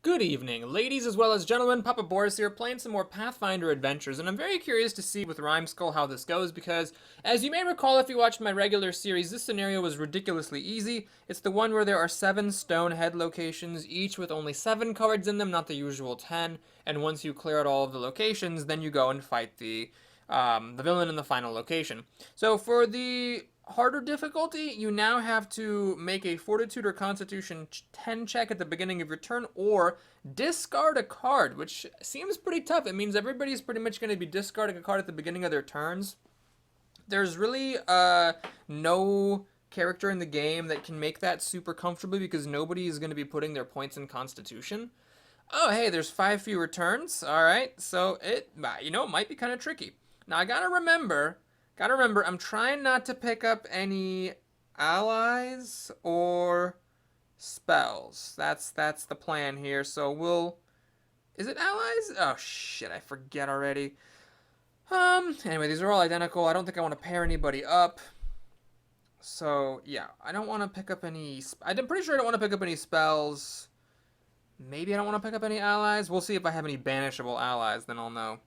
Good evening, ladies as well as gentlemen. Papa Boris here, playing some more Pathfinder adventures, and I'm very curious to see with Rimeskull how this goes because, as you may recall if you watched my regular series, this scenario was ridiculously easy. It's the one where there are 7 stone head locations, each with only 7 cards in them, not the usual 10, and once you clear out all of the locations, then you go and fight the villain in the final location. So for the harder difficulty, you now have to make a Fortitude or Constitution 10 check at the beginning of your turn, or discard a card, which seems pretty tough. It means everybody's pretty much going to be discarding a card at the beginning of their turns. There's really no character in the game that can make that super comfortably because nobody is going to be putting their points in Constitution. Oh, hey, there's 5 fewer turns. All right, so it might be kind of tricky. Now I gotta remember, I'm trying not to pick up any allies or spells. That's the plan here. So is it allies? Oh shit, I forget already. Anyway, these are all identical. I don't think I want to pair anybody up. So yeah, I don't want to pick up any. I'm pretty sure I don't want to pick up any spells. Maybe I don't want to pick up any allies. We'll see if I have any banishable allies, then I'll know.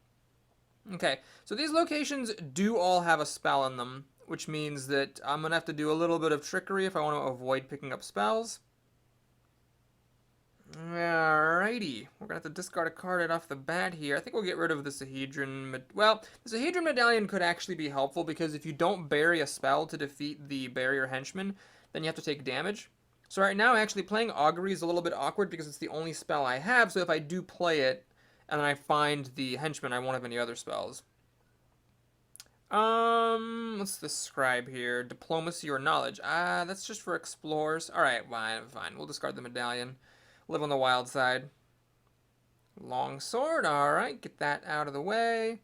Okay, so these locations do all have a spell in them, which means that I'm going to have to do a little bit of trickery if I want to avoid picking up spells. Alrighty, we're going to have to discard a card right off the bat here. I think we'll get rid of the Sahedron. Well, the Sahedron Medallion could actually be helpful because if you don't bury a spell to defeat the barrier henchman, then you have to take damage. So right now, actually playing Augury is a little bit awkward because it's the only spell I have, so if I do play it, and then I find the henchman, I won't have any other spells. What's the scribe here? Diplomacy or knowledge? That's just for explorers. Alright, fine. We'll discard the medallion. Live on the wild side. Long sword, alright, get that out of the way.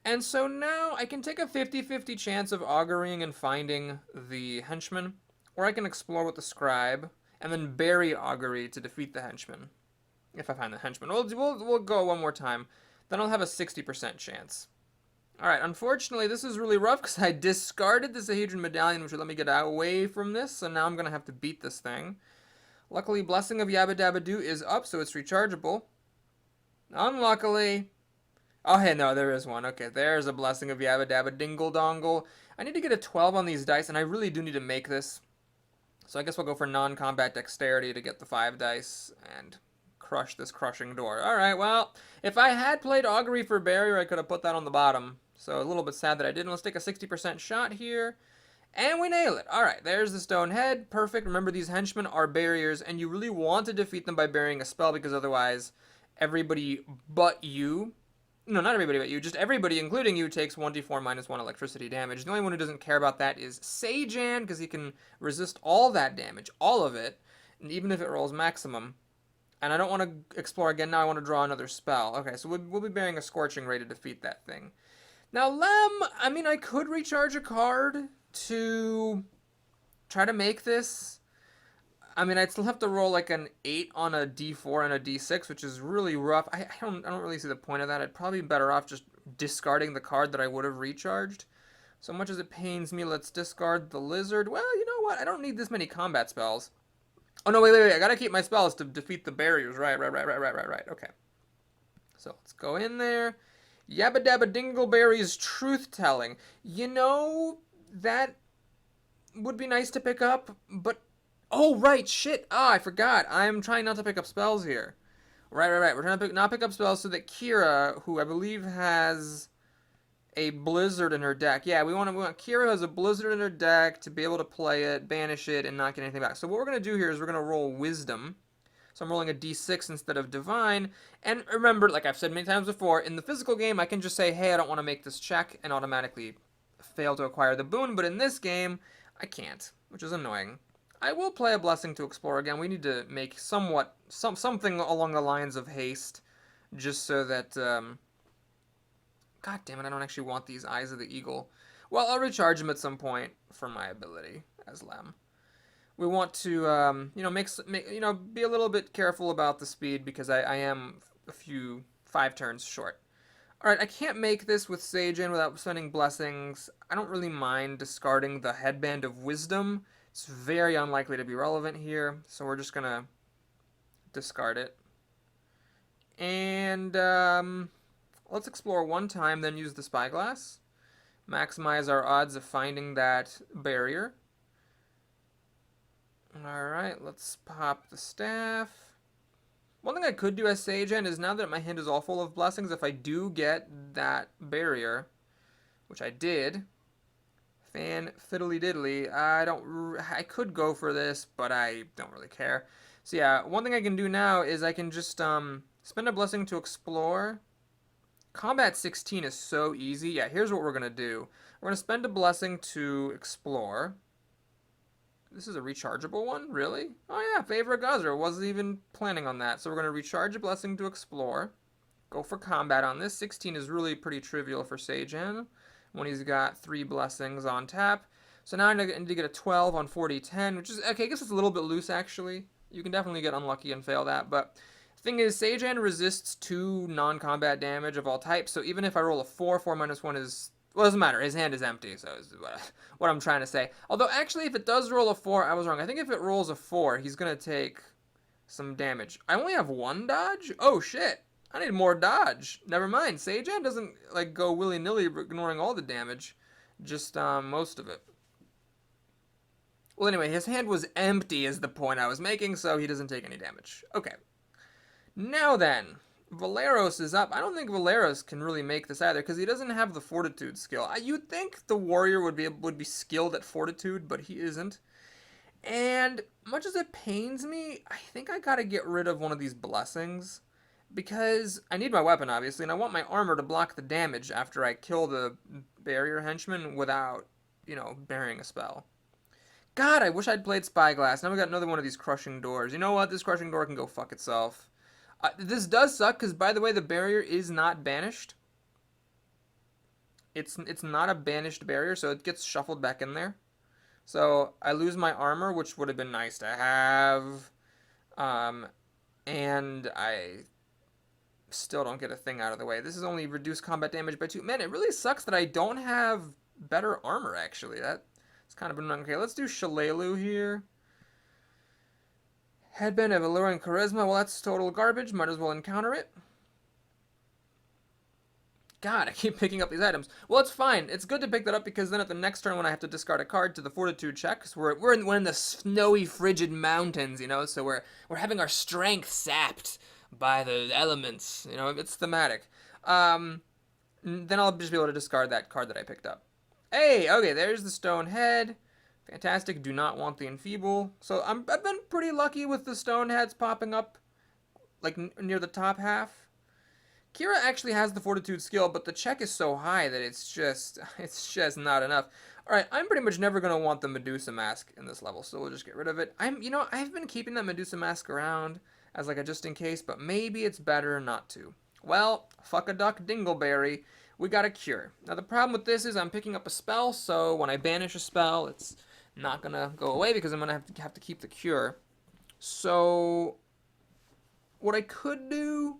And so now I can take a 50-50 chance of augurying and finding the henchman, or I can explore with the scribe, and then bury augury to defeat the henchman. If I find the henchman. We'll go one more time. Then I'll have a 60% chance. Alright, unfortunately, this is really rough because I discarded the Sahedron Medallion, which would let me get away from this, so now I'm going to have to beat this thing. Luckily, Blessing of Yabba Dabba Doo is up, so it's rechargeable. Unluckily... Oh, hey, no, there is one. Okay, there's a Blessing of Yabba Dabba Dingle Dongle. I need to get a 12 on these dice, and I really do need to make this. So I guess we'll go for non-combat dexterity to get the 5 dice, and crush this crushing door. Alright, well, if I had played Augury for barrier, I could have put that on the bottom. So a little bit sad that I didn't. Let's take a 60% shot here. And we nail it. Alright, there's the stone head. Perfect. Remember, these henchmen are barriers, and you really want to defeat them by burying a spell, because otherwise, everybody but you... No, not everybody but you. Just everybody, including you, takes 1d4 minus 1 electricity damage. The only one who doesn't care about that is Sajan, because he can resist all that damage. All of it. And even if it rolls maximum. And I don't want to explore again. Now I want to draw another spell. Okay, so we'll be bearing a Scorching Ray to defeat that thing. Now, Lem, I mean, I could recharge a card to try to make this. I mean, I'd still have to roll like an 8 on a d4 and a d6, which is really rough. I don't really see the point of that. I'd probably be better off just discarding the card that I would have recharged. So much as it pains me, let's discard the lizard. Well, you know what? I don't need this many combat spells. Oh, no, wait. I gotta keep my spells to defeat the barriers. Right. Okay. So let's go in there. Yabba Dabba Dingleberry's Truth-Telling. You know, that would be nice to pick up, but... Oh, right, shit. I forgot. I'm trying not to pick up spells here. Right. We're trying to not pick up spells so that Kira, who I believe has a blizzard in her deck. Yeah, we want Kira has a blizzard in her deck to be able to play it, banish it, and not get anything back. So what we're going to do here is we're going to roll Wisdom. So I'm rolling a d6 instead of Divine. And remember, like I've said many times before, in the physical game, I can just say, hey, I don't want to make this check, and automatically fail to acquire the boon. But in this game, I can't, which is annoying. I will play a Blessing to Explore again. We need to make something along the lines of haste, just so that... God damn it, I don't actually want these Eyes of the Eagle. Well, I'll recharge them at some point for my ability as Lem. We want to, be a little bit careful about the speed because I am a few 5 turns short. Alright, I can't make this with Sajan without spending blessings. I don't really mind discarding the Headband of Wisdom. It's very unlikely to be relevant here, so we're just gonna discard it. And let's explore one time, then use the spyglass. Maximize our odds of finding that barrier. Alright, let's pop the staff. One thing I could do as Sage Hand is, now that my hand is all full of blessings, if I do get that barrier, which I did, fan fiddly diddly, I could go for this, but I don't really care. So yeah, one thing I can do now is I can just spend a blessing to explore. Combat 16 is so easy. Yeah, here's what we're going to do. We're going to spend a blessing to explore. This is a rechargeable one? Really? Oh yeah, Favor Guzzer. Wasn't even planning on that. So we're going to recharge a blessing to explore. Go for combat on this. 16 is really pretty trivial for Sagen when he's got 3 blessings on tap. So now I need to get a 12 on 40-10, which is, okay, I guess it's a little bit loose actually. You can definitely get unlucky and fail that, but the thing is, Sagen resists 2 non-combat damage of all types, so even if I roll a 4, 4 minus 1 is, well, it doesn't matter. His hand is empty, so is what I'm trying to say. Although, actually, if it does roll a 4, I was wrong. I think if it rolls a 4, he's going to take some damage. I only have 1 dodge? Oh, shit. I need more dodge. Never mind. Sagen doesn't, like, go willy-nilly ignoring all the damage. Just, most of it. Well, anyway, his hand was empty is the point I was making, so he doesn't take any damage. Okay. Now then, Valeros is up. I don't think Valeros can really make this either, because he doesn't have the Fortitude skill. You'd think the warrior would be skilled at Fortitude, but he isn't. And much as it pains me, I think I gotta get rid of one of these blessings, because I need my weapon, obviously, and I want my armor to block the damage after I kill the barrier henchman without, burying a spell. God, I wish I'd played Spyglass. Now we got another one of these crushing doors. You know what? This crushing door can go fuck itself. This does suck, because, by the way, the barrier is not banished. It's not a banished barrier, so it gets shuffled back in there. So I lose my armor, which would have been nice to have. And I still don't get a thing out of the way. This is only reduced combat damage by 2. Man, it really sucks that I don't have better armor, actually. That's kind of annoying. Okay, let's do Shalelu here. Headband of Alluring Charisma. Well, that's total garbage. Might as well encounter it. God, I keep picking up these items. Well, it's fine. It's good to pick that up, because then at the next turn when I have to discard a card to the Fortitude check, because we're in the snowy, frigid mountains, so we're having our strength sapped by the elements. It's thematic. Then I'll just be able to discard that card that I picked up. Hey, okay, there's the stone head. Fantastic. Do not want the enfeeble. So I've been pretty lucky with the stone heads popping up, like, near the top half. Kira actually has the Fortitude skill, but the check is so high that it's just not enough. Alright, I'm pretty much never going to want the Medusa mask in this level, so we'll just get rid of it. I've been keeping that Medusa mask around as like a just in case, but maybe it's better not to. Well, fuck a duck dingleberry. We got a cure. Now the problem with this is I'm picking up a spell, so when I banish a spell, it's not going to go away because I'm going to have to keep the cure. So what I could do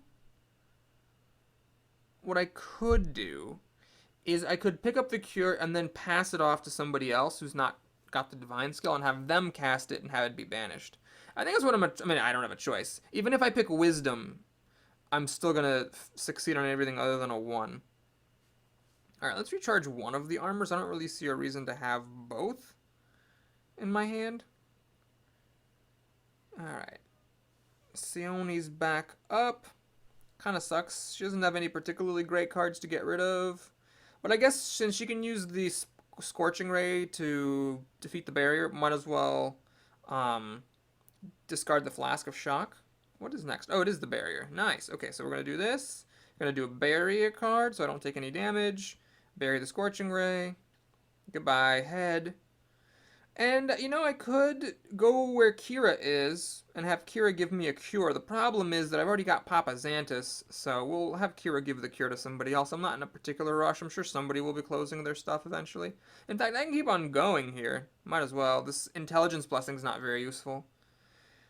is I could pick up the cure and then pass it off to somebody else who's not got the divine skill and have them cast it and have it be banished. I think that's what I don't have a choice. Even if I pick wisdom, I'm still going to succeed on everything other than a 1. Alright, let's recharge one of the armors. I don't really see a reason to have both in my hand. Alright. Sione's back up. Kind of sucks. She doesn't have any particularly great cards to get rid of. But I guess since she can use the Scorching Ray to defeat the barrier, might as well discard the Flask of Shock. What is next? Oh, it is the barrier. Nice. Okay, so we're going to do this. We're going to do a barrier card so I don't take any damage. Bury the Scorching Ray. Goodbye, head. And, I could go where Kira is and have Kira give me a cure. The problem is that I've already got Papa Xantus, so we'll have Kira give the cure to somebody else. I'm not in a particular rush. I'm sure somebody will be closing their stuff eventually. In fact, I can keep on going here. Might as well. This intelligence blessing's not very useful.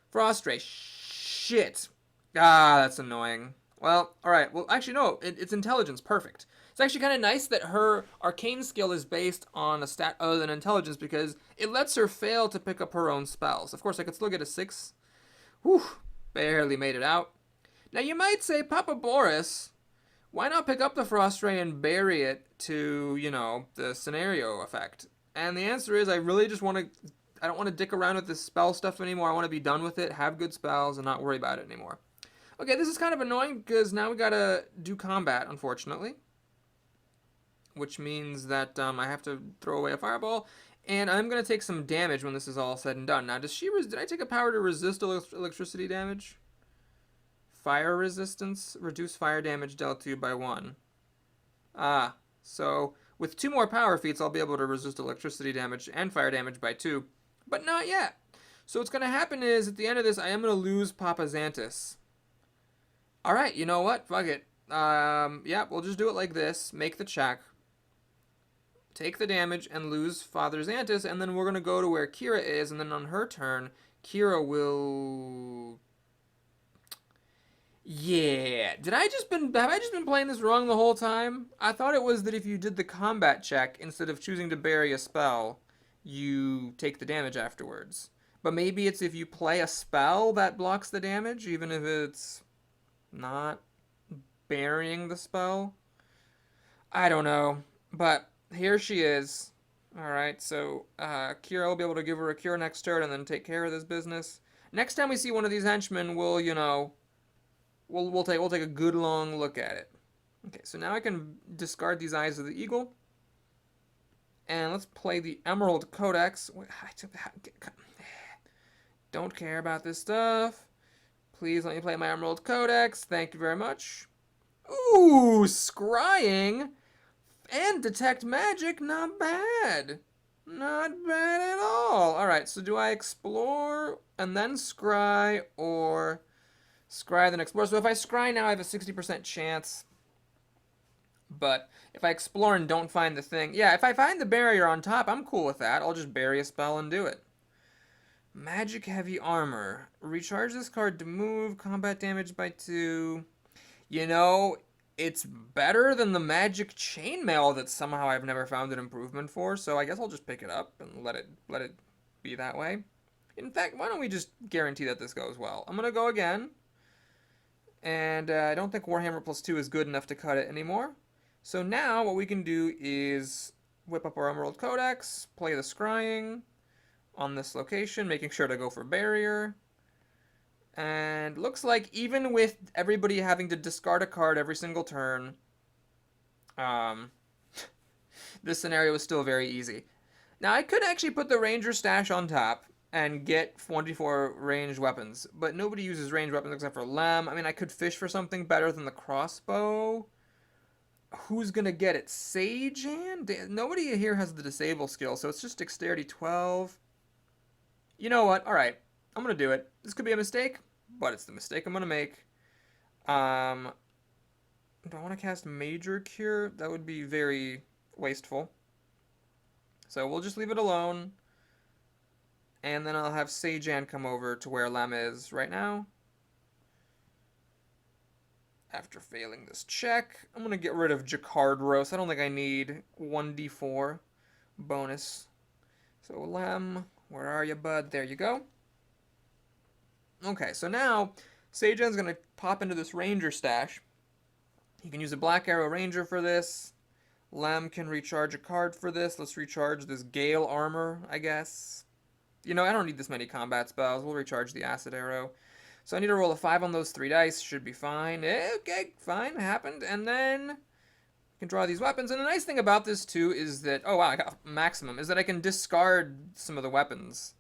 Frost Ray. Shit. Ah, that's annoying. Well, alright. Well, actually, no. It's intelligence. Perfect. It's actually kind of nice that her arcane skill is based on a stat other than intelligence, because it lets her fail to pick up her own spells. Of course, I could still get a 6. Whew, barely made it out. Now you might say, Papa Boris, why not pick up the Frost Ray and bury it to, the scenario effect? And the answer is I really just want to. I don't want to dick around with this spell stuff anymore. I want to be done with it, have good spells, and not worry about it anymore. Okay, this is kind of annoying because now we gotta do combat, unfortunately. Which means that I have to throw away a fireball. And I'm going to take some damage when this is all said and done. Now, did I take a power to resist electricity damage? Fire resistance? Reduce fire damage dealt to you by 1. Ah, so with 2 more power feats, I'll be able to resist electricity damage and fire damage by 2. But not yet. So what's going to happen is, at the end of this, I am going to lose Papa Xantus. Alright, you know what? Fuck it. Yeah, we'll just do it like this. Make the check. Take the damage and lose Father Xantus, and then we're going to go to where Kira is, and then on her turn, Kira will... Yeah. Have I just been playing this wrong the whole time? I thought it was that if you did the combat check, instead of choosing to bury a spell, you take the damage afterwards. But maybe it's if you play a spell that blocks the damage, even if it's not burying the spell. I don't know, but... Here she is. Alright, so Kira will be able to give her a cure next turn and then take care of this business. Next time we see one of these henchmen, we'll take a good long look at it. Okay, so now I can discard these Eyes of the Eagle. And let's play the Emerald Codex. Don't care about this stuff. Please let me play my Emerald Codex. Thank you very much. Ooh, scrying! And detect magic, not bad. Not bad at all. Alright, so do I explore and then scry, or scry then explore? So if I scry now, I have a 60% chance. But if I explore and don't find the thing... Yeah, if I find the barrier on top, I'm cool with that. I'll just bury a spell and do it. Magic Heavy Armor. Recharge this card to move. Combat damage by 2. It's better than the magic chainmail that somehow I've never found an improvement for, so I guess I'll just pick it up and let it be that way. In fact, why don't we just guarantee that this goes well? I'm going to go again, and I don't think Warhammer +2 is good enough to cut it anymore. So now what we can do is whip up our Emerald Codex, play the scrying on this location, making sure to go for barrier. And looks like even with everybody having to discard a card every single turn, this scenario is still very easy. Now, I could actually put the Ranger stash on top and get 24 ranged weapons, but nobody uses ranged weapons except for Lem. I mean, I could fish for something better than the crossbow. Who's going to get it? Sajan? Nobody here has the disable skill, so it's just Dexterity 12. You know what? All right. I'm going to do it. This could be a mistake, but it's the mistake I'm going to make. Do I want to cast Major Cure? That would be very wasteful. So we'll just leave it alone. And then I'll have Sajan come over to where Lem is right now. After failing this check, I'm going to get rid of Jacardros. I don't think I need 1d4 bonus. So Lem, where are you, bud? There you go. Okay, so now Sajan's going to pop into this Ranger stash. He can use a Black Arrow Ranger for this. Lem can recharge a card for this. Let's recharge this Gale Armor, I guess. I don't need this many combat spells. We'll recharge the Acid Arrow. So I need to roll a 5 on those 3 dice. Should be fine. Okay, fine. Happened. And then I can draw these weapons. And the nice thing about this, too, is that... Oh, wow, I got maximum. Is that I can discard some of the weapons,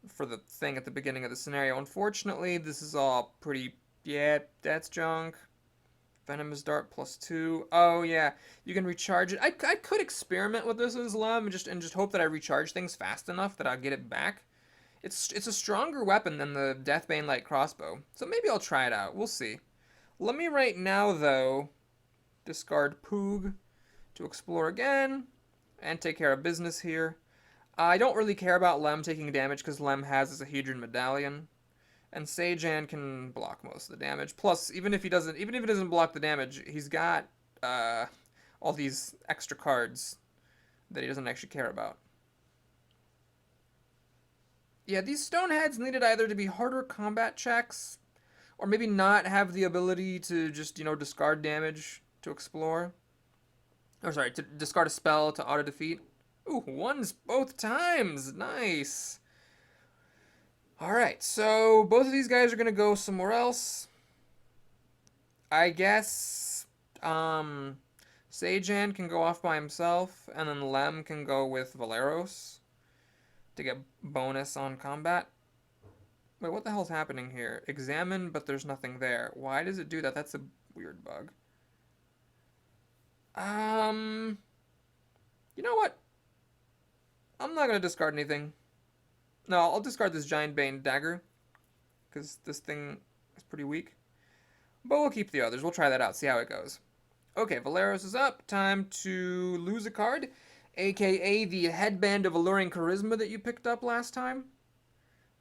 for the thing at the beginning of the scenario. Unfortunately, this is all pretty... Yeah, that's junk. Venomous Dart +2. Oh, yeah. You can recharge it. I could experiment with this as Lem and just hope that I recharge things fast enough that I'll get it back. It's a stronger weapon than the Deathbane Light Crossbow. So maybe I'll try it out. We'll see. Let me right now, though, discard Poog to explore again and take care of business here. I don't really care about Lem taking damage because Lem has his Ahedron Medallion. And Sajan can block most of the damage. Plus, even if he doesn't block the damage, he's got all these extra cards that he doesn't actually care about. Yeah, these Stoneheads needed either to be harder combat checks, Or maybe not have the ability to just, discard damage to explore. Or sorry, to discard a spell to auto defeat. Ooh, ones both times. Nice. Alright, so both of these guys are going to go somewhere else. I guess Sejan can go off by himself, and then Lem can go with Valeros to get bonus on combat. Wait, what the hell's happening here? Examine, but there's nothing there. Why does it do that? That's a weird bug. You know what? I'm not going to discard anything. No, I'll discard this Giant Bane dagger, because this thing is pretty weak. But we'll keep the others. We'll try that out, see how it goes. Okay, Valeros is up. Time to lose a card, aka the Headband of Alluring Charisma that you picked up last time.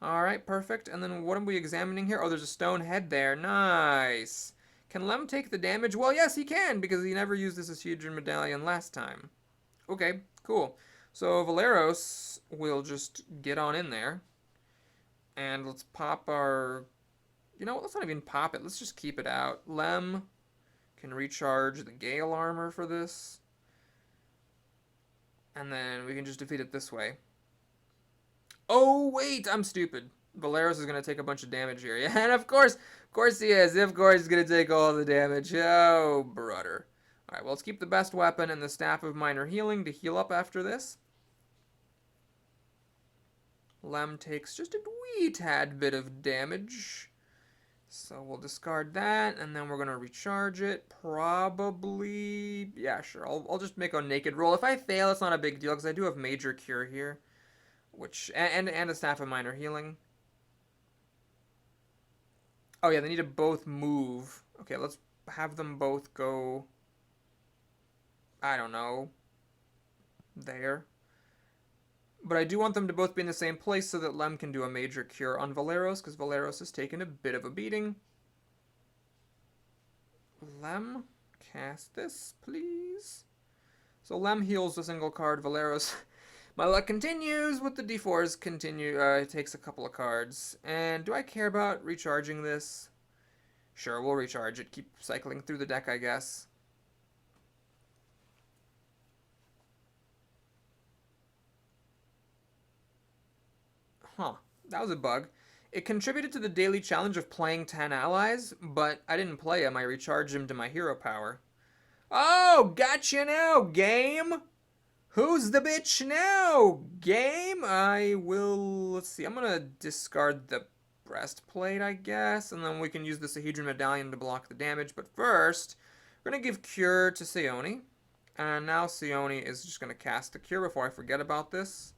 Alright, perfect. And then what are we examining here? Oh, there's a stone head there. Nice. Can Lem take the damage? Well, yes, he can, because he never used this Acidron Medallion last time. Okay, cool. So Valeros will just get on in there. And let's pop our... You know what? Let's not even pop it. Let's just keep it out. Lem can recharge the Gale armor for this. And then we can just defeat it this way. Oh, wait! I'm stupid. Valeros is going to take a bunch of damage here. Yeah, and of course he is. Of course he's going to take all the damage. Oh, brother. Alright, well, let's keep the best weapon and the Staff of Minor Healing to heal up after this. Lem takes just a wee tad bit of damage. So we'll discard that, and then we're going to recharge it. Probably... Yeah, sure. I'll just make a naked roll. If I fail, it's not a big deal, because I do have Major Cure here. Which... And a Staff of Minor Healing. Oh, yeah, they need to both move. Okay, let's have them both go... I don't know. There. But I do want them to both be in the same place so that Lem can do a Major Cure on Valeros, because Valeros has taken a bit of a beating. Lem, cast this, please. So Lem heals a single card. Valeros, my luck continues with the D4s. It takes a couple of cards. And do I care about recharging this? Sure, we'll recharge it. Keep cycling through the deck, I guess. Huh, that was a bug. It contributed to the daily challenge of playing 10 allies, but I didn't play him. I recharged him to my hero power. Oh, gotcha now, game! Who's the bitch now, game? I will... Let's see, I'm gonna discard the breastplate, I guess, and then we can use the Sahedron Medallion to block the damage. But first, we're gonna give Cure to Sione. And now Sione is just gonna cast the Cure before I forget about this.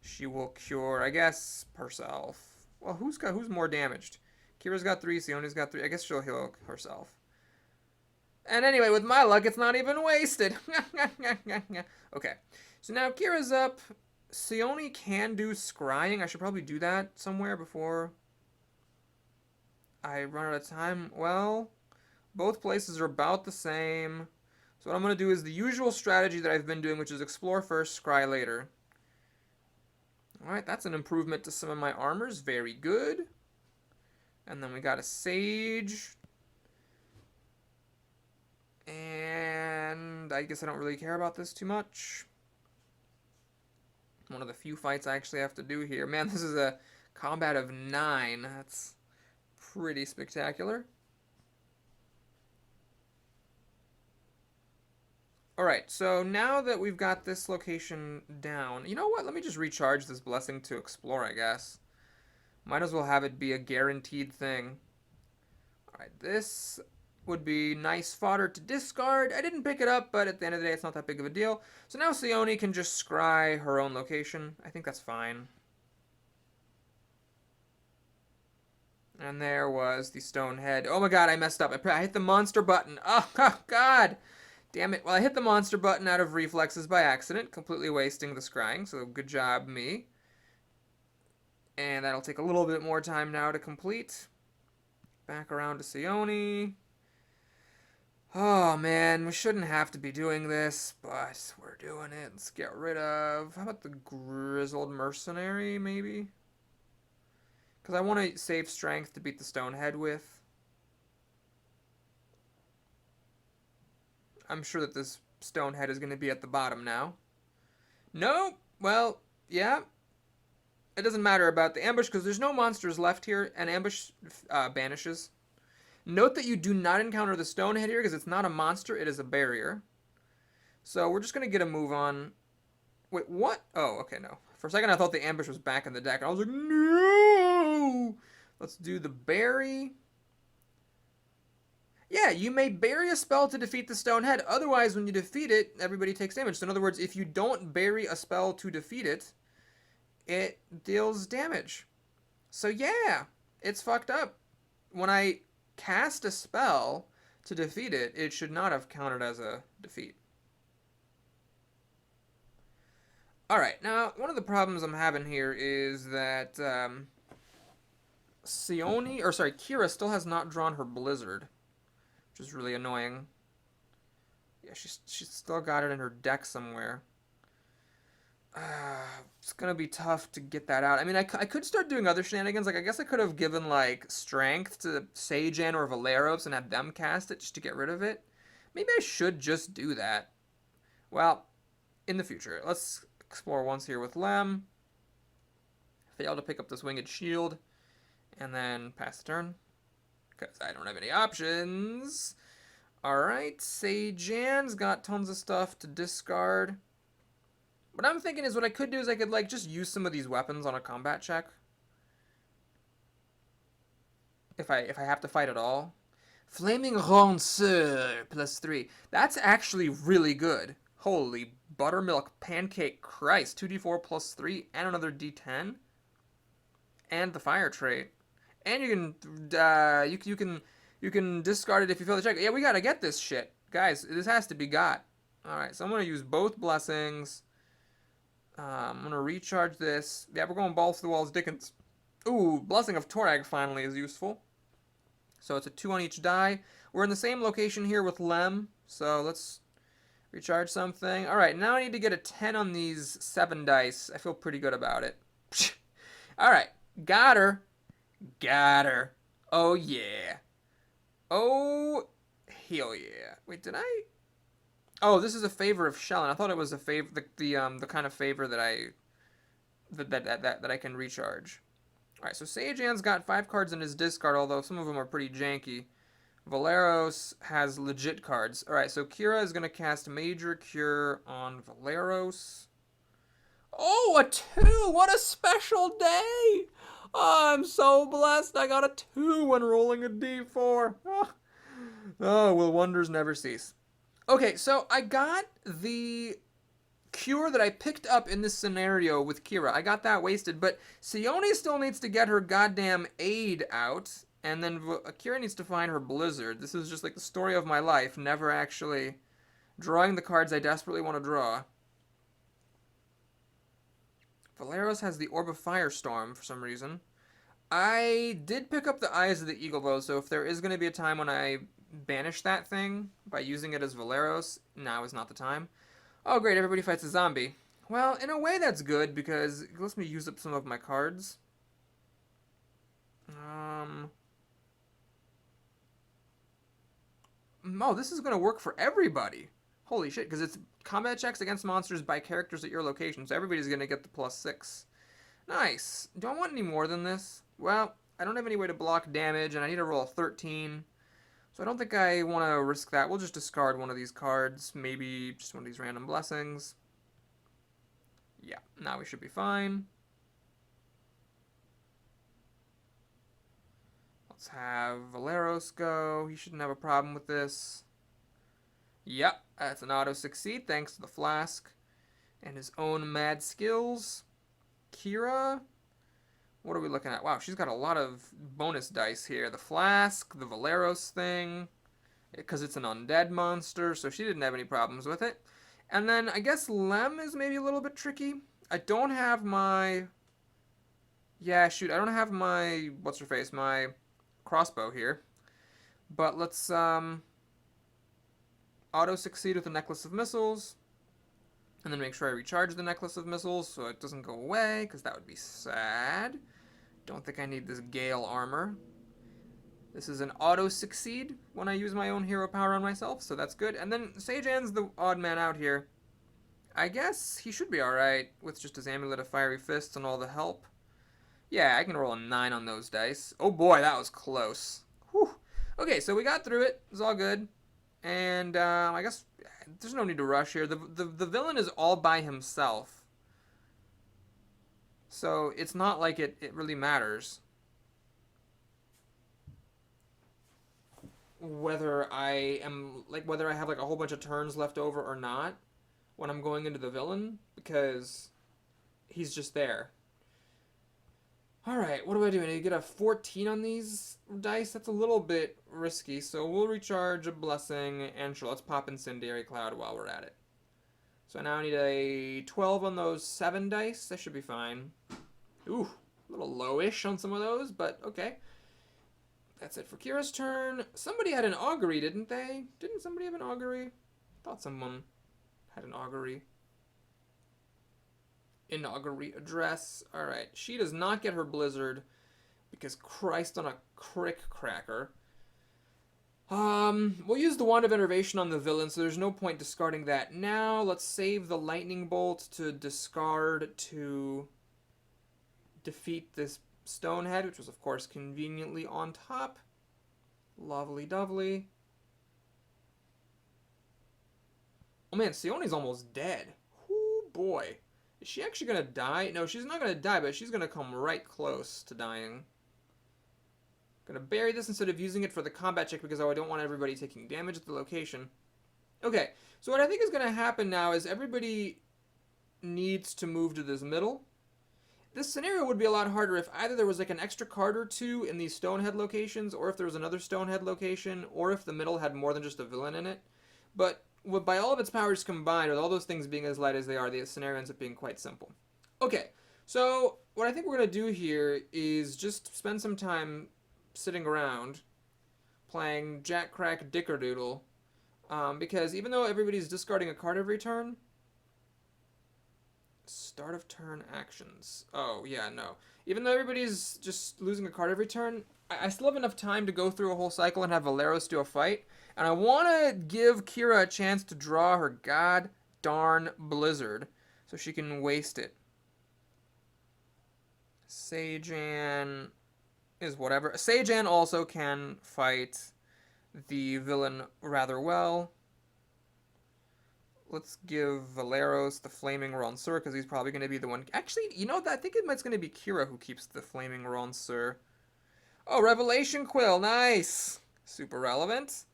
She will cure, I guess, herself. Well, who's more damaged? Kira's got 3, Sione's got 3. I guess she'll heal herself. And anyway, with my luck, it's not even wasted. Okay, so now Kira's up. Sione can do scrying. I should probably do that somewhere before I run out of time. Well, both places are about the same. So what I'm going to do is the usual strategy that I've been doing, which is explore first, scry later. Alright, that's an improvement to some of my armors. Very good. And then we got a Sage. And I guess I don't really care about this too much. One of the few fights I actually have to do here. Man, this is a combat of 9. That's pretty spectacular. Alright, so now that we've got this location down, you know what? Let me just recharge this blessing to explore, I guess. Might as well have it be a guaranteed thing. Alright, this would be nice fodder to discard. I didn't pick it up, but at the end of the day, it's not that big of a deal. So now Sione can just scry her own location. I think that's fine. And there was the stone head. Oh my god, I messed up. I hit the monster button. Oh god! Damn it. Well, I hit the monster button out of reflexes by accident, completely wasting the scrying, so good job, me. And that'll take a little bit more time now to complete. Back around to Sione. Oh, man, we shouldn't have to be doing this, but we're doing it. Let's get rid of... How about the Grizzled Mercenary, maybe? Because I want to save strength to beat the Stonehead with. I'm sure that this Stonehead is going to be at the bottom now. No, well, yeah. It doesn't matter about the ambush because there's no monsters left here, and ambush banishes. Note that you do not encounter the Stonehead here because it's not a monster, it is a barrier. So we're just going to get a move on. Wait, what? Oh, okay, no. For a second I thought the ambush was back in the deck. I was like, no! Let's do the berry. Yeah, you may bury a spell to defeat the Stonehead. Otherwise, when you defeat it, everybody takes damage. So in other words, if you don't bury a spell to defeat it, it deals damage. So yeah, it's fucked up. When I cast a spell to defeat it, it should not have counted as a defeat. Alright, now, one of the problems I'm having here is that Kira still has not drawn her Blizzard, which is really annoying. Yeah, she's still got it in her deck somewhere. It's gonna be tough to get that out. I mean, I could start doing other shenanigans. Like, I guess I could have given, like, strength to Sajan or Valeros and had them cast it just to get rid of it. Maybe I should just do that. Well, in the future. Let's explore once here with Lem. Fail to pick up this Winged Shield. And then pass the turn. Because I don't have any options. Alright, Sajan's got tons of stuff to discard. What I'm thinking is what I could do is I could, like, just use some of these weapons on a combat check. If I have to fight at all. Flaming Ronceur, +3. That's actually really good. Holy buttermilk pancake Christ. 2d4 +3 and another d10. And the fire trait. And you can discard it if you fail the check. Yeah, we gotta get this shit. Guys, this has to be got. Alright, so I'm gonna use both blessings. I'm going to recharge this. Yeah, we're going balls to the walls, Dickens. Ooh, Blessing of Torag finally is useful. So it's a 2 on each die. We're in the same location here with Lem. So let's recharge something. Alright, now I need to get a 10 on these 7 dice. I feel pretty good about it. Alright, got her. Got her. Oh, yeah. Oh, hell yeah. Wait, did I... Oh, this is a favor of Shellen. I thought it was a favor, the kind of favor that I can recharge. All right, so Sajan's got 5 cards in his discard, although some of them are pretty janky. Valeros has legit cards. All right, so Kira is gonna cast Major Cure on Valeros. Oh, a 2! What a special day! Oh, I'm so blessed. I got a 2 when rolling a d4. Oh, will wonders never cease. Okay, so I got the cure that I picked up in this scenario with Kira. I got that wasted, but Sione still needs to get her goddamn aid out, and then Kira needs to find her Blizzard. This is just like the story of my life, never actually drawing the cards I desperately want to draw. Valeros has the Orb of Firestorm for some reason. I did pick up the Eyes of the Eagle, though, so if there is going to be a time when I banish that thing by using it as Valeros, now is not the time. Oh great, everybody fights a zombie. Well, in a way that's good because it lets me use up some of my cards. Oh, this is going to work for everybody. Holy shit, because it's combat checks against monsters by characters at your location, so everybody's going to get the +6. Nice. Do I want any more than this? Well, I don't have any way to block damage, and I need to roll a 13. So I don't think I want to risk that. We'll just discard one of these cards. Maybe just one of these random blessings. Yeah, now we should be fine. Let's have Valeros go. He shouldn't have a problem with this. Yep, that's an auto succeed thanks to the flask and his own mad skills. Kira, what are we looking at? Wow, she's got a lot of bonus dice here. The flask, the Valeros thing, because it's an undead monster, so she didn't have any problems with it. And then I guess Lem is maybe a little bit tricky. I don't have my... Yeah, shoot, I don't have my... What's-her-face? My crossbow here. But let's auto-succeed with the Necklace of Missiles. And then make sure I recharge the Necklace of Missiles so it doesn't go away, because that would be sad. Don't think I need this Gale armor. This is an auto-succeed when I use my own hero power on myself, so that's good. And then Sejan's the odd man out here. I guess he should be alright with just his Amulet of Fiery Fists and all the help. Yeah, I can roll a 9 on those dice. Oh boy, that was close. Whew. Okay, so we got through it. It was all good. And I guess there's no need to rush here. The villain is all by himself. So it's not like it really matters whether I have like a whole bunch of turns left over or not when I'm going into the villain, because he's just there. Alright, what do I do? I need to get a 14 on these dice? That's a little bit risky, so we'll recharge a Blessing, and sure, let's pop Incendiary Cloud while we're at it. So now I need a 12 on those 7 dice. That should be fine. Ooh, a little lowish on some of those, but okay. That's it for Kira's turn. Somebody had an augury, didn't they? Didn't somebody have an augury? I thought someone had an augury. Inaugury address. Alright, she does not get her blizzard because Christ on a crick cracker. We'll use the Wand of Enervation on the villain, so there's no point discarding that now. Let's save the lightning bolt to discard to defeat this Stonehead, which was of course conveniently on top. Lovely dovely. Oh man, Sione's almost dead. Oh boy. Is she actually going to die? No, she's not going to die, but she's going to come right close to dying. Going to bury this instead of using it for the combat check because I don't want everybody taking damage at the location. Okay, so what I think is going to happen now is everybody needs to move to this middle. This scenario would be a lot harder if either there was like an extra card or two in these Stonehead locations, or if there was another Stonehead location, or if the middle had more than just a villain in it. But by all of its powers combined, with all those things being as light as they are, the scenario ends up being quite simple. Okay, so what I think we're going to do here is just spend some time sitting around playing Jack Crack Dickerdoodle, because even though everybody's discarding a card every turn, start of turn actions. Oh, yeah, no. Even though everybody's just losing a card every turn, I still have enough time to go through a whole cycle and have Valeros do a fight. And I want to give Kira a chance to draw her god darn blizzard so she can waste it. Sejan is whatever. Sejan also can fight the villain rather well. Let's give Valeros the Flaming Ronsur because he's probably going to be the one. Actually, you know, I think it's going to be Kira who keeps the Flaming Ronsur. Oh, Revelation Quill. Nice. Super relevant.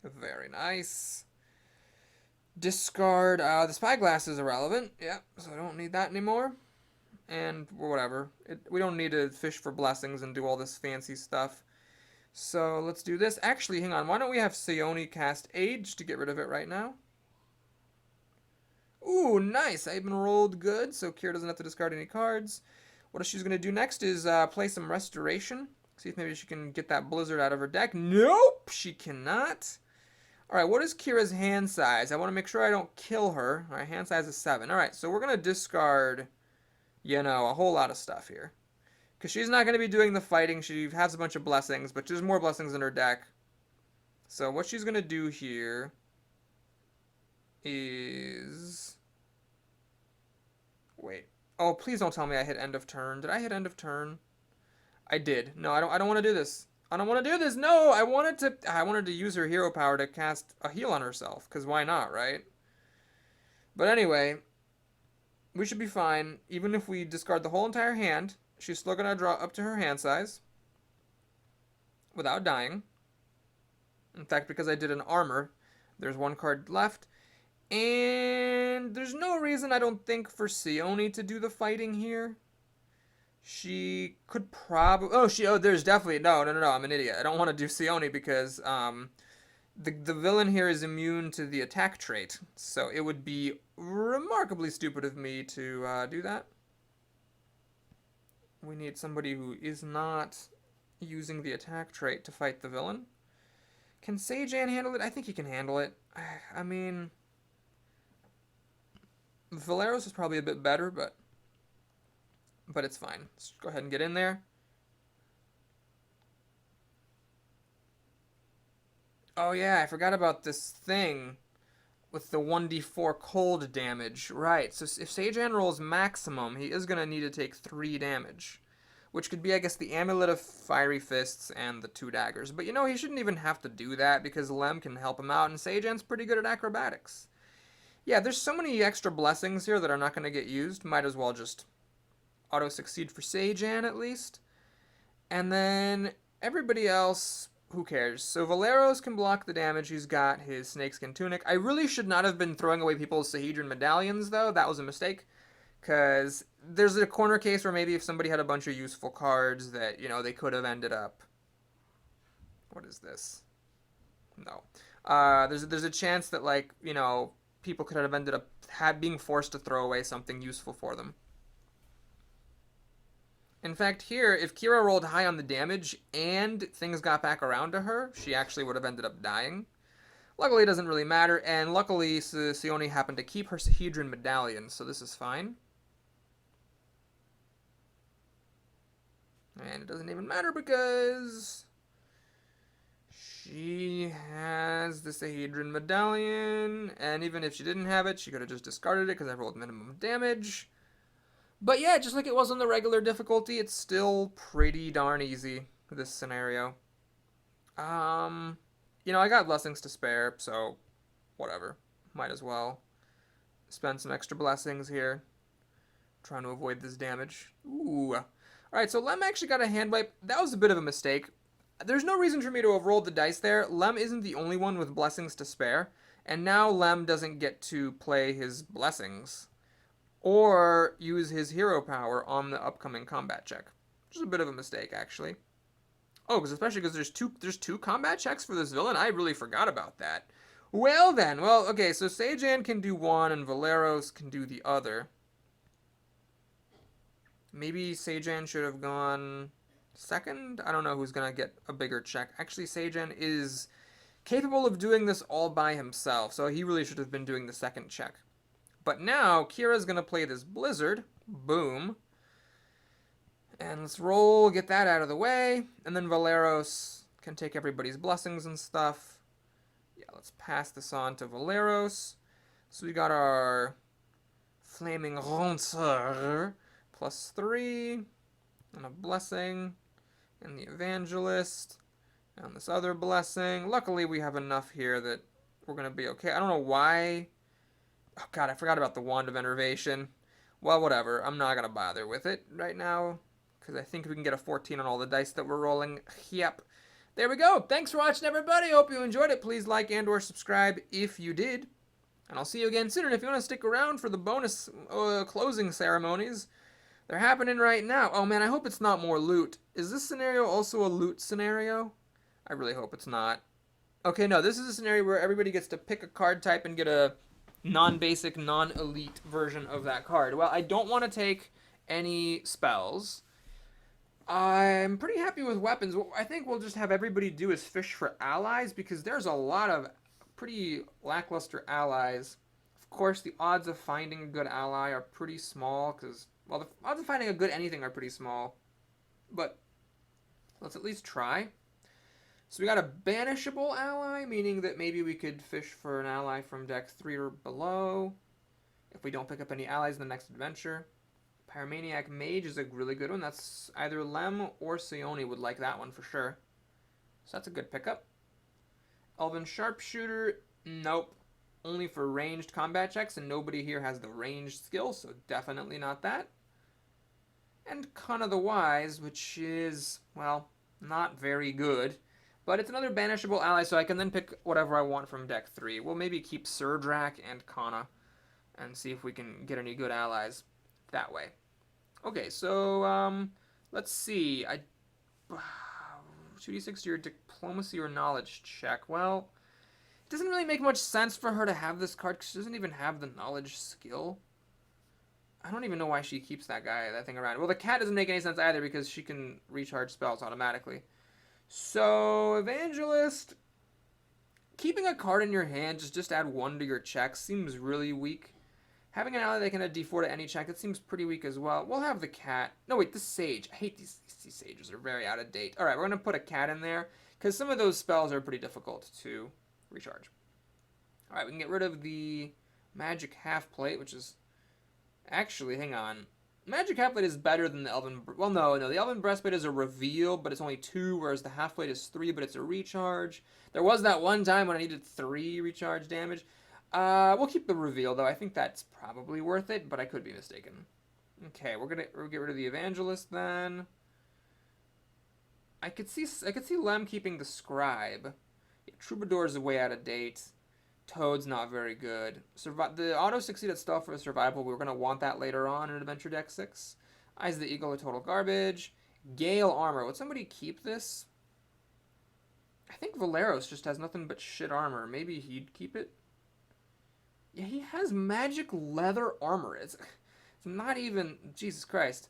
Very nice. Discard. The Spyglass is irrelevant. Yeah, so I don't need that anymore. And whatever. We don't need to fish for blessings and do all this fancy stuff. So let's do this. Actually, hang on. Why don't we have Sione cast Age to get rid of it right now? Ooh, nice. I've been rolled good, so Kira doesn't have to discard any cards. What she's going to do next is play some Restoration. See if maybe she can get that Blizzard out of her deck. Nope, she cannot. Alright, what is Kira's hand size? I want to make sure I don't kill her. Alright, hand size is 7. Alright, so we're going to discard, you know, a whole lot of stuff here. Because she's not going to be doing the fighting. She has a bunch of blessings, but there's more blessings in her deck. So what she's going to do here is... Wait. Oh, please don't tell me I hit end of turn. Did I hit end of turn? I did. No, I don't want to do this. I don't want to do this. No, I wanted to use her hero power to cast a heal on herself, because why not, right? But anyway, we should be fine. Even if we discard the whole entire hand, she's still going to draw up to her hand size without dying. In fact, because I did an armor, there's one card left. And there's no reason, I don't think, for Sione to do the fighting here. She could probably... Oh, there's definitely... No, I'm an idiot. I don't want to do Sione because the villain here is immune to the attack trait. So it would be remarkably stupid of me to do that. We need somebody who is not using the attack trait to fight the villain. Can Sejan handle it? I think he can handle it. I mean... Valeros is probably a bit better, but... but it's fine. Let's go ahead and get in there. Oh yeah, I forgot about this thing with the 1d4 cold damage. Right, so if Sajan rolls maximum, he is going to need to take 3 damage. Which could be, I guess, the Amulet of Fiery Fists and the 2 daggers. But he shouldn't even have to do that because Lem can help him out, and Sajan's pretty good at acrobatics. Yeah, there's so many extra blessings here that are not going to get used. Might as well just auto-succeed for Sajan, at least. And then everybody else, who cares? So Valeros can block the damage. He's got his snakeskin tunic. I really should not have been throwing away people's Sahedron medallions, though. That was a mistake. Because there's a corner case where maybe if somebody had a bunch of useful cards that, they could have ended up... What is this? No. There's a chance that, people could have ended up being forced to throw away something useful for them. In fact, here, if Kira rolled high on the damage and things got back around to her, she actually would have ended up dying. Luckily, it doesn't really matter, and luckily, Sione happened to keep her Sahedron medallion, so this is fine. And it doesn't even matter because she has the Sahedron medallion, and even if she didn't have it, she could have just discarded it because I rolled minimum damage. But yeah, just like it was on the regular difficulty, it's still pretty darn easy, this scenario. I got blessings to spare, so whatever. Might as well spend some extra blessings here. Trying to avoid this damage. Ooh. Alright, so Lem actually got a hand wipe. That was a bit of a mistake. There's no reason for me to have rolled the dice there. Lem isn't the only one with blessings to spare. And now Lem doesn't get to play his blessings or use his hero power on the upcoming combat check. Which is a bit of a mistake, actually. Oh, especially because there's two combat checks for this villain. I really forgot about that. Well then, okay, so Sajan can do one and Valeros can do the other. Maybe Sajan should have gone second? I don't know who's going to get a bigger check. Actually, Sajan is capable of doing this all by himself, so he really should have been doing the second check. But now, Kira's going to play this Blizzard. Boom. And let's roll, get that out of the way. And then Valeros can take everybody's blessings and stuff. Yeah, let's pass this on to Valeros. So we got our Flaming Ranceur. +3, and a blessing, and the Evangelist, and this other blessing. Luckily, we have enough here that we're going to be okay. I don't know why. Oh, God, I forgot about the Wand of Enervation. Well, whatever. I'm not going to bother with it right now, because I think we can get a 14 on all the dice that we're rolling. Yep. There we go. Thanks for watching, everybody. Hope you enjoyed it. Please like and or subscribe if you did. And I'll see you again soon. And if you want to stick around for the bonus closing ceremonies, they're happening right now. Oh man, I hope it's not more loot. Is this scenario also a loot scenario? I really hope it's not. Okay, no, this is a scenario where everybody gets to pick a card type and get a non-basic, non-elite version of that card. Well, I don't want to take any spells. I'm pretty happy with weapons. What I think we'll just have everybody do is fish for allies because there's a lot of pretty lackluster allies. Of course, the odds of finding a good ally are pretty small because... Well, the odds of finding a good anything are pretty small, but let's at least try. So we got a banishable ally, meaning that maybe we could fish for an ally from deck 3 or below if we don't pick up any allies in the next adventure. Pyromaniac Mage is a really good one. That's either Lem or Sione would like that one for sure. So that's a good pickup. Elven Sharpshooter, nope. Only for ranged combat checks, and nobody here has the ranged skill, so definitely not that. And Con of the Wise, which is, well, not very good. But it's another banishable ally, so I can then pick whatever I want from deck 3. We'll maybe keep Surdrak and Kana and see if we can get any good allies that way. Okay, so let's see. 2d6 to your diplomacy or knowledge check. Well, it doesn't really make much sense for her to have this card because she doesn't even have the knowledge skill. I don't even know why she keeps that thing around. Well, the cat doesn't make any sense either because she can recharge spells automatically. So, Evangelist, keeping a card in your hand, just add 1 to your check seems really weak. Having an ally that can add D4 to any check, that seems pretty weak as well. We'll have the cat. No, wait, the sage. I hate these sages. They're very out of date. All right, we're going to put a cat in there because some of those spells are pretty difficult to recharge. All right, we can get rid of the magic half plate, which is actually, hang on. Magic half plate is better than the elven. Well, no, the elven breastplate is a reveal, but it's only 2, whereas the half plate is 3, but it's a recharge. There was that one time when I needed 3 recharge damage. We'll keep the reveal though. I think that's probably worth it, but I could be mistaken. Okay, we'll get rid of the evangelist then. I could see Lem keeping the scribe. Yeah, Troubadour is way out of date. Toad's not very good. The auto succeed at stealth for survival. We're gonna want that later on in Adventure Deck 6. Eyes the Eagle are total garbage. Gale armor. Would somebody keep this? I think Valeros just has nothing but shit armor. Maybe he'd keep it. Yeah, he has magic leather armor. It's not even... Jesus Christ.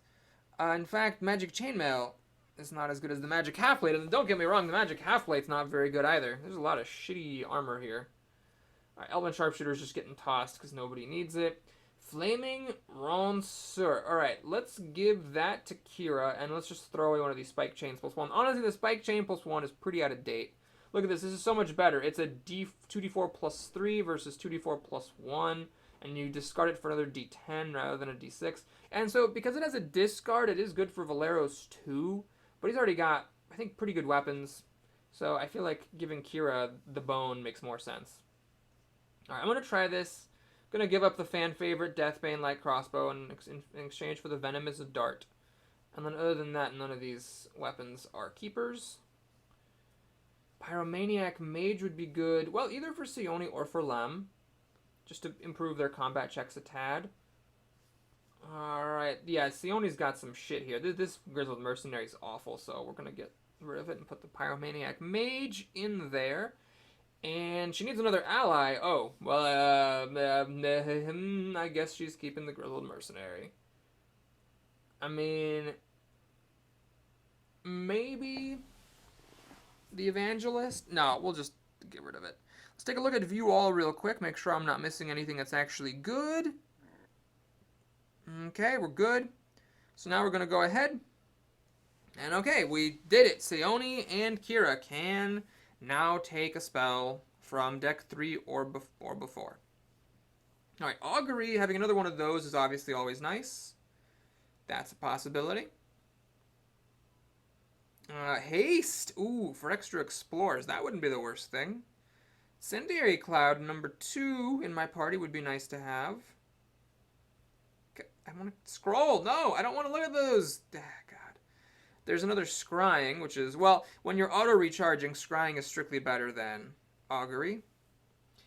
In fact, magic chainmail is not as good as the magic half-plate. And don't get me wrong, the magic half-plate's not very good either. There's a lot of shitty armor here. Alright, Elven Sharpshooter's just getting tossed because nobody needs it. Flaming Ranceur. Alright, let's give that to Kira, and let's just throw away one of these Spike Chains +1. Honestly, the Spike Chain +1 is pretty out of date. Look at this. This is so much better. It's a 2d4 +3 versus 2d4 +1, and you discard it for another d10 rather than a d6. And so, because it has a discard, it is good for Valeros too, but he's already got, I think, pretty good weapons. So I feel like giving Kira the bone makes more sense. Alright, I'm going to try this. I'm going to give up the fan favorite Deathbane light crossbow in exchange for the venomous dart. And then other than that, none of these weapons are keepers. Pyromaniac Mage would be good. Well, either for Sione or for Lem. Just to improve their combat checks a tad. Alright, yeah, Sione's got some shit here. This Grizzled Mercenary is awful, so we're going to get rid of it and put the Pyromaniac Mage in there. And she needs another ally. Oh, well, I guess she's keeping the Grizzled Mercenary. I mean, maybe the Evangelist? No, we'll just get rid of it. Let's take a look at View All real quick. Make sure I'm not missing anything that's actually good. Okay, we're good. So now we're going to go ahead. And okay, we did it. Sione and Kira can now take a spell from deck 3 or before. Alright, Augury, having another one of those is obviously always nice. That's a possibility. Haste. Ooh, for extra explorers. That wouldn't be the worst thing. Incendiary Cloud number 2 in my party would be nice to have. Okay, I want to scroll. No, I don't want to look at those. Ah, God. There's another Scrying, which is, well, when you're auto-recharging, Scrying is strictly better than Augury.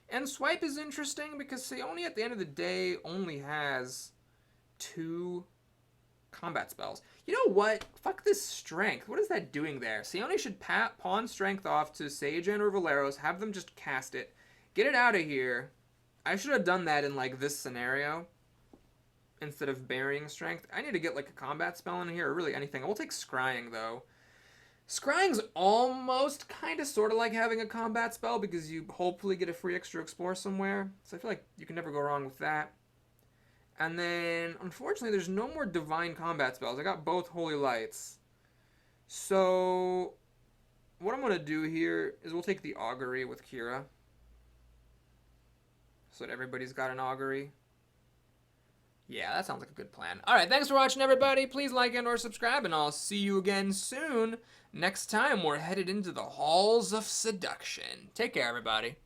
And Swipe is interesting because Sione at the end of the day only has 2 combat spells. You know what? Fuck this Strength. What is that doing there? Sione should pawn Strength off to Sajan or Valeros, have them just cast it, get it out of here. I should have done that in, like, this scenario instead of burying Strength. I need to get, like, a combat spell in here, or really anything. We'll take Scrying, though. Scrying's almost kind of sort of like having a combat spell because you hopefully get a free extra explore somewhere. So I feel like you can never go wrong with that. And then, unfortunately, there's no more divine combat spells. I got both Holy Lights. So, what I'm going to do here is we'll take the Augury with Kira. So that everybody's got an Augury. Yeah, that sounds like a good plan. Alright, thanks for watching, everybody. Please like and or subscribe, and I'll see you again soon. Next time, we're headed into the Halls of Seduction. Take care, everybody.